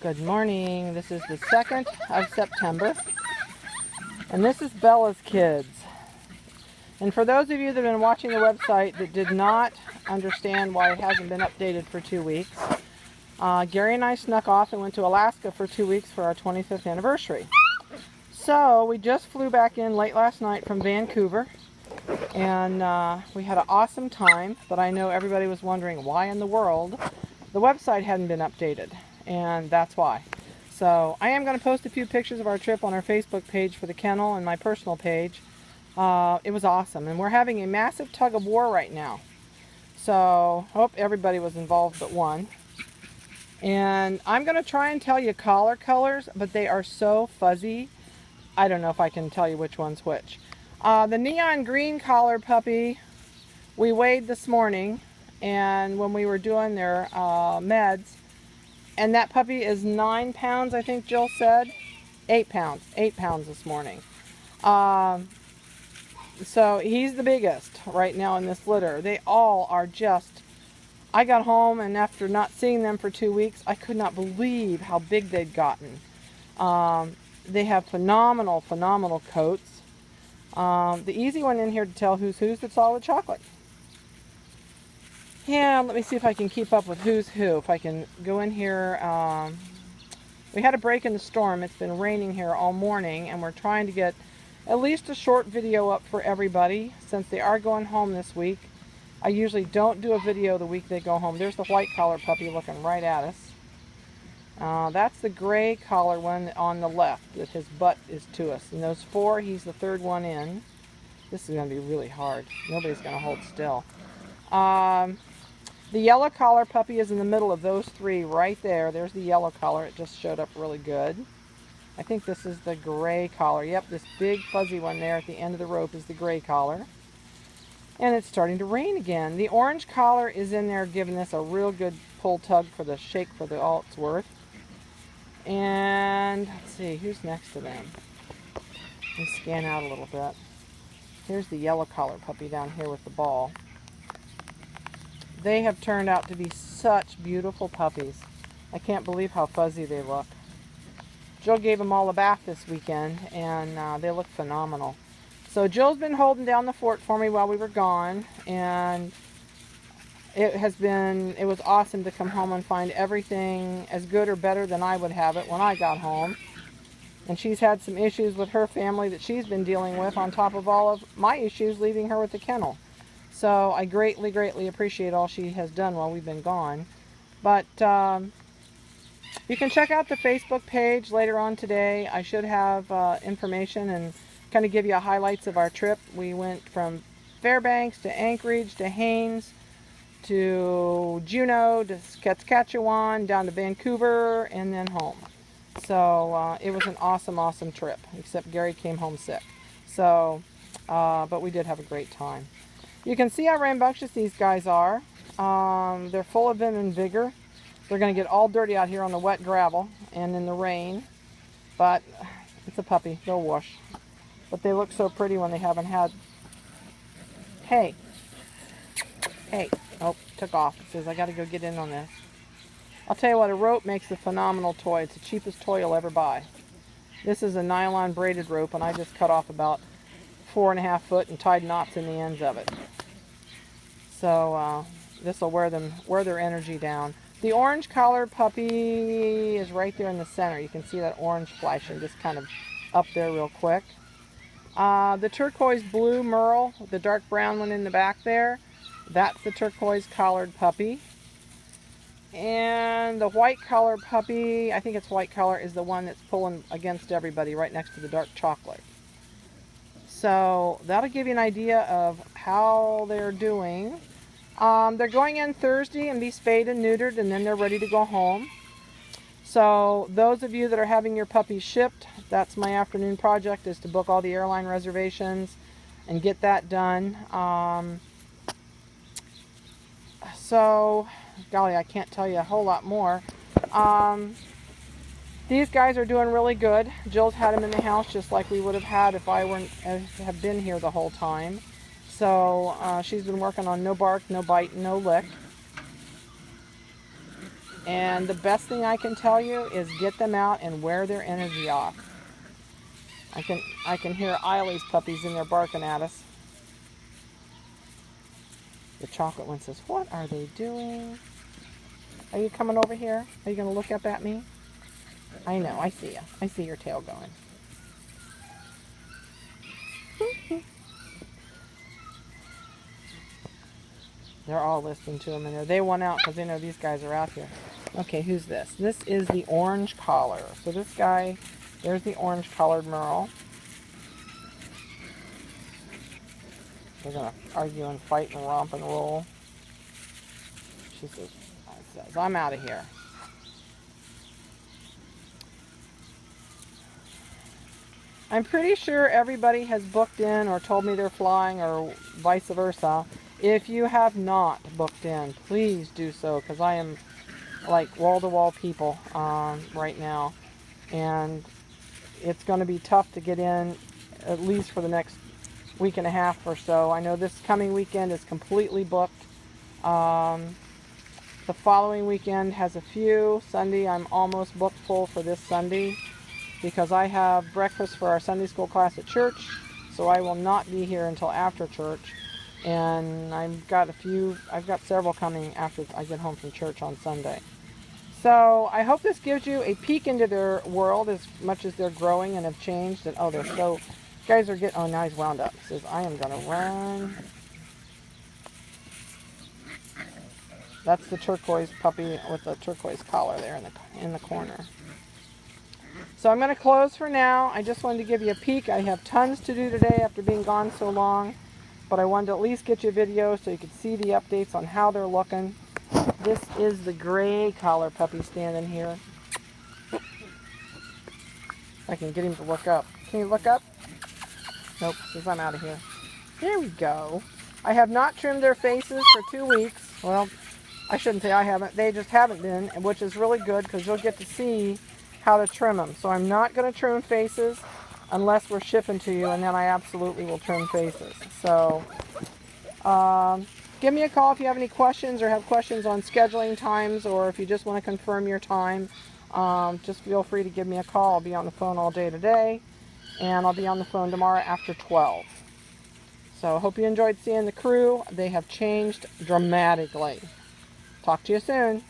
Good morning. This is the 2nd of September, and this is Bella's Kids. And for those of you that have been watching the website that did not understand why it hasn't been updated for 2 weeks, Gary and I snuck off and went to Alaska for 2 weeks for our 25th anniversary. So we just flew back in late last night from Vancouver, and we had an awesome time, but I know everybody was wondering why in the world the website hadn't been updated. And that's why. So I am going to post a few pictures of our trip on our Facebook page for the kennel and my personal page. It was awesome, and we're having a massive tug of war right now. So hope everybody was involved but one. And I'm going to try and tell you collar colors, but they are so fuzzy. I don't know if I can tell you which one's which. The neon green collar puppy we weighed this morning, and when we were doing their meds. And that puppy is 9 pounds, I think Jill said. 8 pounds. 8 pounds this morning. So he's the biggest right now in this litter. They all are just... I got home, and after not seeing them for 2 weeks, I could not believe how big they'd gotten. They have phenomenal, phenomenal coats. The easy one in here to tell who's that's solid chocolate. Yeah, let me see if I can keep up with who's who. If I can go in here. We had a break in the storm. It's been raining here all morning, and we're trying to get at least a short video up for everybody since they are going home this week. I usually don't do a video the week they go home. There's the white collar puppy looking right at us. That's the gray collar one on the left that his butt is to us. And those four, he's the third one in. This is going to be really hard. Nobody's going to hold still. The yellow collar puppy is in the middle of those three right there. There's the yellow collar. It just showed up really good. I think this is the gray collar. Yep, this big fuzzy one there at the end of the rope is the gray collar. And it's starting to rain again. The orange collar is in there giving this a real good pull tug for the shake for the all it's worth. And let's see, who's next to them? Let me scan out a little bit. Here's the yellow collar puppy down here with the ball. They have turned out to be such beautiful puppies. I can't believe how fuzzy they look. Jill gave them all a bath this weekend, and they look phenomenal. So Jill's been holding down the fort for me while we were gone, and it was awesome to come home and find everything as good or better than I would have it when I got home. And she's had some issues with her family that she's been dealing with on top of all of my issues leaving her with the kennel. So I greatly, greatly appreciate all she has done while we've been gone. But you can check out the Facebook page later on today. I should have information and kind of give you highlights of our trip. We went from Fairbanks to Anchorage to Haines to Juneau to Saskatchewan down to Vancouver and then home. So it was an awesome, awesome trip, except Gary came home sick. So, but we did have a great time. You can see how rambunctious these guys are. They're full of vim and vigor. They're going to get all dirty out here on the wet gravel and in the rain. But it's a puppy. They'll wash. But they look so pretty when they haven't had... Hey. Hey. Oh, took off. It says I got to go get in on this. I'll tell you what, a rope makes a phenomenal toy. It's the cheapest toy you'll ever buy. This is a nylon braided rope, and I just cut off about 4.5 foot and tied knots in the ends of it. So this will wear their energy down. The orange collar puppy is right there in the center. You can see that orange flashing just kind of up there real quick. The turquoise blue merle, the dark brown one in the back there, that's the turquoise collared puppy. And the white collar puppy, I think it's white collar, is the one that's pulling against everybody right next to the dark chocolate. So that'll give you an idea of how they're doing. They're going in Thursday and be spayed and neutered, and then they're ready to go home. So those of you that are having your puppies shipped, that's my afternoon project, is to book all the airline reservations and get that done. So, golly, I can't tell you a whole lot more. These guys are doing really good. Jill's had them in the house just like we would have had if I have been here the whole time. So she's been working on no bark, no bite, no lick. And the best thing I can tell you is get them out and wear their energy off. I can hear Eileen's puppies in there barking at us. The chocolate one says, "What are they doing? Are you coming over here? Are you going to look up at me?" I know, I see you. I see your tail going. They're all listening to him in there. They want out because they know these guys are out here. Okay, who's this? This is the orange collar. So this guy, there's the orange collared Merle. They're going to argue and fight and romp and roll. She says, "I'm out of here." I'm pretty sure everybody has booked in or told me they're flying or vice versa. If you have not booked in, please do so, because I am like wall-to-wall people right now. And it's going to be tough to get in, at least for the next week and a half or so. I know this coming weekend is completely booked. The following weekend has a few. Sunday, I'm almost booked full for this Sunday, because I have breakfast for our Sunday school class at church, so I will not be here until after church. And I've got several coming after I get home from church on Sunday. So I hope this gives you a peek into their world as much as they're growing and have changed. And oh, they're so, guys are getting, oh, now he's wound up. He says, "I am going to run." That's the turquoise puppy with the turquoise collar there in the corner. So I'm going to close for now. I just wanted to give you a peek. I have tons to do today after being gone so long, but I wanted to at least get you a video so you could see the updates on how they're looking. This is the gray collar puppy standing here. If I can get him to look up. Can you look up? Nope, says I'm out of here. There we go. I have not trimmed their faces for 2 weeks. Well, I shouldn't say I haven't. They just haven't been, which is really good because you'll get to see how to trim them. So I'm not going to trim faces unless we're shipping to you, and then I absolutely will trim faces. So give me a call if you have any questions or have questions on scheduling times, or if you just want to confirm your time. Just feel free to give me a call. I'll be on the phone all day today, and I'll be on the phone tomorrow after 12. So I hope you enjoyed seeing the crew. They have changed dramatically. Talk to you soon.